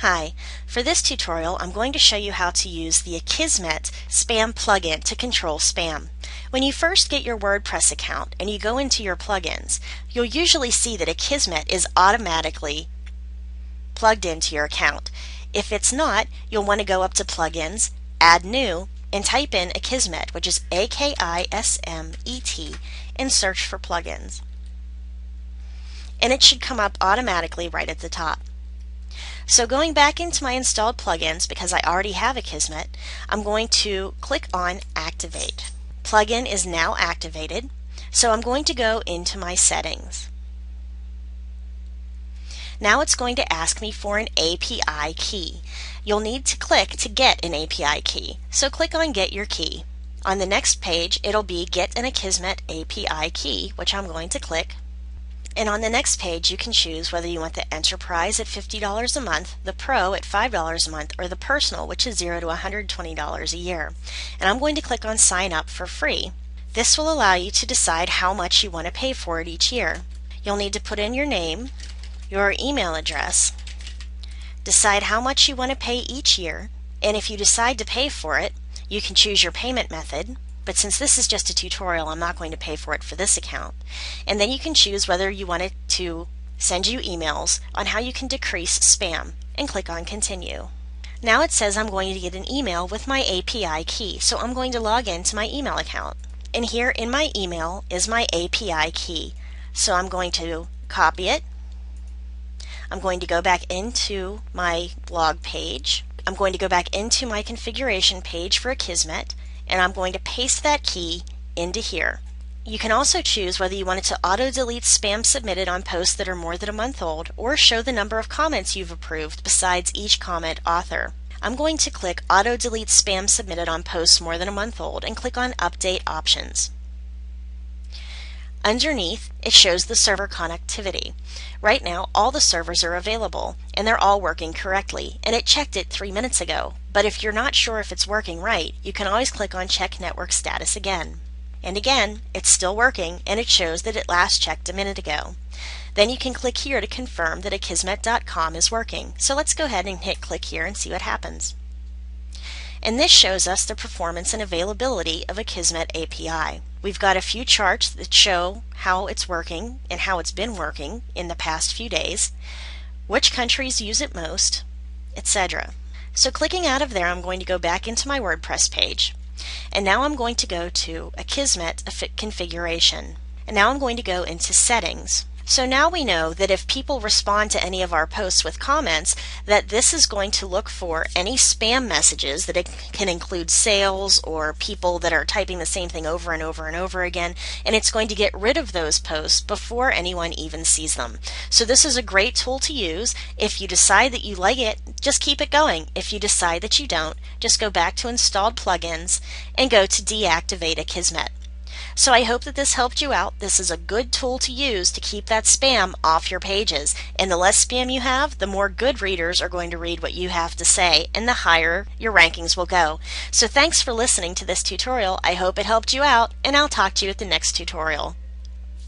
Hi, for this tutorial I'm going to show you how to use the Akismet spam plugin to control spam. When you first get your WordPress account and you go into your plugins, you'll usually see that Akismet is automatically plugged into your account. If it's not, you'll want to go up to Plugins, Add New, and type in Akismet, which is Akismet, and search for plugins. And it should come up automatically right at the top. So going back into my installed plugins, because I already have Akismet, I'm going to click on Activate. Plugin is now activated, so I'm going to go into my settings. Now it's going to ask me for an API key. You'll need to click to get an API key, so click on Get Your Key. On the next page it'll be Get an Akismet API Key, which I'm going to click. And on the next page you can choose whether you want the Enterprise at $50 a month, the Pro at $5 a month, or the Personal, which is $0 to $120 a year. And I'm going to click on Sign Up for free. This will allow you to decide how much you want to pay for it each year. You'll need to put in your name, your email address, decide how much you want to pay each year, and if you decide to pay for it, you can choose your payment method. But since this is just a tutorial, I'm not going to pay for it for this account. And then you can choose whether you want it to send you emails on how you can decrease spam, and click on Continue. Now it says I'm going to get an email with my API key, so I'm going to log into my email account. And here in my email is my API key. So I'm going to copy it. I'm going to go back into my blog page. I'm going to go back into my configuration page for Akismet, and I'm going to paste that key into here. You can also choose whether you want it to auto-delete spam submitted on posts that are more than a month old, or show the number of comments you've approved besides each comment author. I'm going to click Auto-delete spam submitted on posts more than a month old and click on Update Options. Underneath, it shows the server connectivity. Right now, all the servers are available, and they're all working correctly, and it checked it 3 minutes ago. But if you're not sure if it's working right, you can always click on Check Network Status again. And again, it's still working, and it shows that it last checked a minute ago. Then you can click here to confirm that Akismet.com is working. So let's go ahead and hit click here and see what happens. And this shows us the performance and availability of Akismet API. We've got a few charts that show how it's working and how it's been working in the past few days, which countries use it most, etc. So clicking out of there, I'm going to go back into my WordPress page. And now I'm going to go to Akismet configuration. And now I'm going to go into settings. So now we know that if people respond to any of our posts with comments, that this is going to look for any spam messages, that it can include sales or people that are typing the same thing over and over and over again, and it's going to get rid of those posts before anyone even sees them. So this is a great tool to use. If you decide that you like it, just keep it going. If you decide that you don't, just go back to Installed Plugins and go to Deactivate Akismet. So I hope that this helped you out. This is a good tool to use to keep that spam off your pages. And the less spam you have, the more good readers are going to read what you have to say, and the higher your rankings will go. So thanks for listening to this tutorial. I hope it helped you out, and I'll talk to you at the next tutorial.